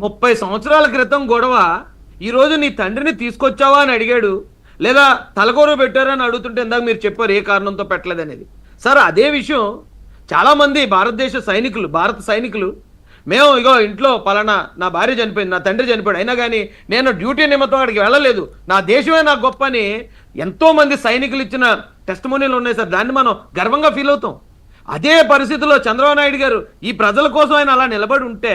30 సంవత్సరాల క్రితం గొడవ ఈరోజు నీ తండ్రిని తీసుకొచ్చావా అని అడిగాడు, లేదా తలకూర పెట్టారని అడుగుతుంటే ఇందాక మీరు చెప్పారు ఏ కారణంతో పెట్టలేదనేది. సార్ అదే విషయం చాలామంది భారత సైనికులు మేము ఇగో ఇంట్లో పలానా నా భార్య చనిపోయింది, నా తండ్రి చనిపోయాడు, అయినా కానీ నేను డ్యూటీ నిమిత్తం అక్కడికి వెళ్ళలేదు, నా దేశమే నాకు గొప్ప అని ఎంతోమంది సైనికులు ఇచ్చిన టెస్టిమోనియల్ ఉన్నాయి సార్. దాన్ని మనం గర్వంగా ఫీల్ అవుతాం. అదే పరిస్థితుల్లో చంద్రబాబు నాయుడు గారు ఈ ప్రజల కోసం ఆయన అలా నిలబడి ఉంటే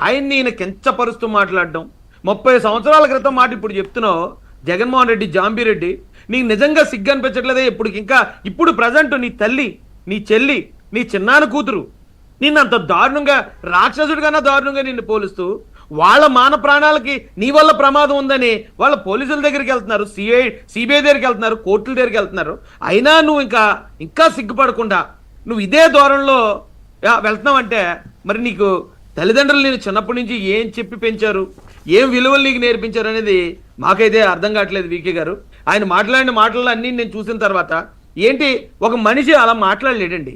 ఆయన్ని ఈయన కించపరుస్తూ మాట్లాడడం, 30 సంవత్సరాల క్రితం మాట ఇప్పుడు చెప్తున్నావు జగన్మోహన్ రెడ్డి, జాంబీరెడ్డి, నీకు నిజంగా సిగ్గు అనిపించట్లేదే? ఇప్పుడు ప్రజెంట్ నీ తల్లి, నీ చెల్లి, నీ చిన్నాన్న కూతురు నిన్ను అంత దారుణంగా, రాక్షసుడి కన్నా దారుణంగా నిన్ను పోలుస్తూ వాళ్ళ మాన ప్రాణాలకి నీ వల్ల ప్రమాదం ఉందని వాళ్ళ పోలీసుల దగ్గరికి వెళ్తున్నారు, సిబిఐ దగ్గరికి వెళ్తున్నారు, కోర్టుల దగ్గరికి వెళ్తున్నారు. అయినా నువ్వు ఇంకా సిగ్గుపడకుండా నువ్వు ఇదే ధోరణిలో వెళ్తున్నావంటే మరి నీకు తల్లిదండ్రులు నేను చిన్నప్పటి నుంచి ఏం చెప్పి పెంచారు, ఏం విలువలు నీకు నేర్పించారు అనేది మాకైతే అర్థం కావట్లేదు. వీకే గారు ఆయన మాట్లాడిన మాటలు అన్నీ నేను చూసిన తర్వాత ఏంటి, ఒక మనిషి అలా మాట్లాడలేడండి.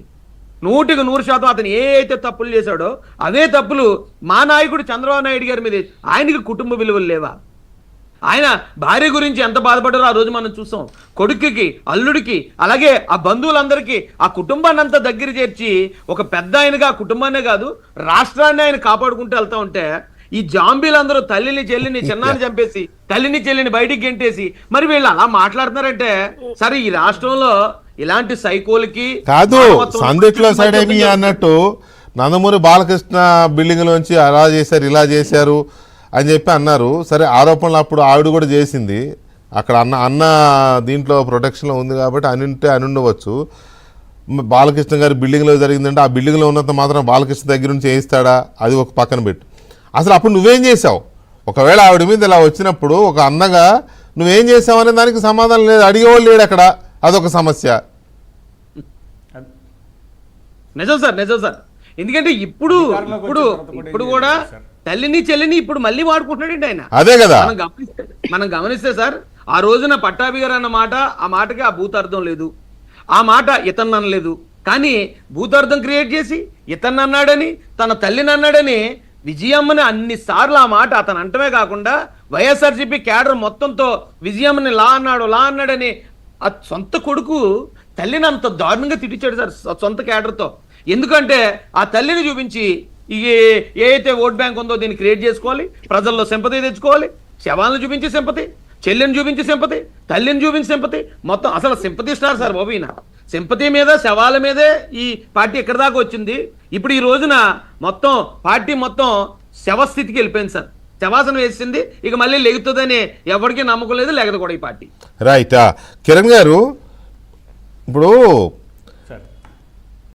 100% అతను ఏ అయితే తప్పులు చేశాడో అవే తప్పులు మా నాయకుడు చంద్రబాబు నాయుడు గారి మీద. ఆయనకి కుటుంబ విలువలు లేవా? ఆయన భార్య గురించి ఎంత బాధపడ్డారో ఆ రోజు మనం చూసాం. కొడుకుకి, అల్లుడికి, అలాగే ఆ బంధువులందరికీ ఆ కుటుంబాన్ని అంతా దగ్గర చేర్చి ఒక పెద్ద ఆయనగా ఆ కుటుంబాన్నే కాదు రాష్ట్రాన్ని ఆయన కాపాడుకుంటూ వెళ్తా ఉంటే ఈ జాంబీలందరూ తల్లిని చెల్లిని చిన్నాన్ని చంపేసి తల్లిని చెల్లిని బయటికి గెంటేసి మరి వీళ్ళు అలా మాట్లాడుతున్నారంటే సరే ఈ రాష్ట్రంలో ఇలాంటి సైకోలకి కాదు. సందిట్లో సైడ్ ఏమి అన్నట్టు నందమూరి బాలకృష్ణ బిల్డింగ్ లోంచి అలా చేశారు ఇలా చేశారు అని చెప్పి అన్నారు. సరే ఆరోపణలు అప్పుడు ఆవిడ కూడా చేసింది, అక్కడ అన్న దీంట్లో ప్రొటెక్షన్లో ఉంది కాబట్టి అని ఉండవచ్చు. బాలకృష్ణ గారి బిల్డింగ్లో జరిగిందంటే ఆ బిల్డింగ్లో ఉన్నంత మాత్రం బాలకృష్ణ దగ్గర నుంచి చేయిస్తాడా, అది ఒక పక్కన పెట్టు. అసలు అప్పుడు నువ్వేం చేసావు? ఒకవేళ ఆవిడ మీద ఇలా వచ్చినప్పుడు ఒక అన్నగా నువ్వేం చేసావు అనే దానికి సమాధానం లేదు, అడిగేవాళ్ళు లేడు అక్కడ. అదొక సమస్య. నిజం సార్. ఎందుకంటే ఇప్పుడు కూడా తల్లిని చెల్లిని ఇప్పుడు మళ్ళీ వాడుకుంటున్నాడండి ఆయన. అదే కదా మనం గమనిస్తే సార్ ఆ రోజున పట్టాభి గారు అన్న మాట, ఆ మాటకి ఆ భూతార్థం లేదు, ఆ మాట ఇతన్ని అనలేదు. కానీ భూతార్థం క్రియేట్ చేసి ఇతన్ని అన్నాడని, తన తల్లిని అన్నాడని విజయమ్మని అన్నిసార్లు ఆ మాట అతను అంటమే కాకుండా వైఎస్ఆర్సీపీ క్యాడర్ మొత్తంతో విజయమ్మని లా అన్నాడని ఆ సొంత కొడుకు తల్లిని అంత దారుణంగా తిట్టించాడు సార్ సొంత క్యాడర్తో. ఎందుకంటే ఆ తల్లిని చూపించి ఏ అయితే ఓట్ బ్యాంక్ ఉందో దీన్ని క్రియేట్ చేసుకోవాలి, ప్రజల్లో సింపతి తెచ్చుకోవాలి. శవాలను చూపించి సింపతి, చెల్లిని చూపించి సింపతి, తల్లిని చూపించి సింపతి, మొత్తం అసలు సింపతి స్టార్ సార్ బాబు ఈయన. సింపతి మీద శవాల మీదే ఈ పార్టీ ఎక్కడి దాకా వచ్చింది. ఇప్పుడు ఈ రోజున మొత్తం పార్టీ మొత్తం శవస్థితికి వెళ్ళిపోయింది సార్. శవాసనం వేసింది, ఇక మళ్ళీ లెగుతుందని ఎవరికి నమ్మకం లేదు, లేకపోతే కూడా ఈ పార్టీ. రైట్. కిరణ్ గారు, ఇప్పుడు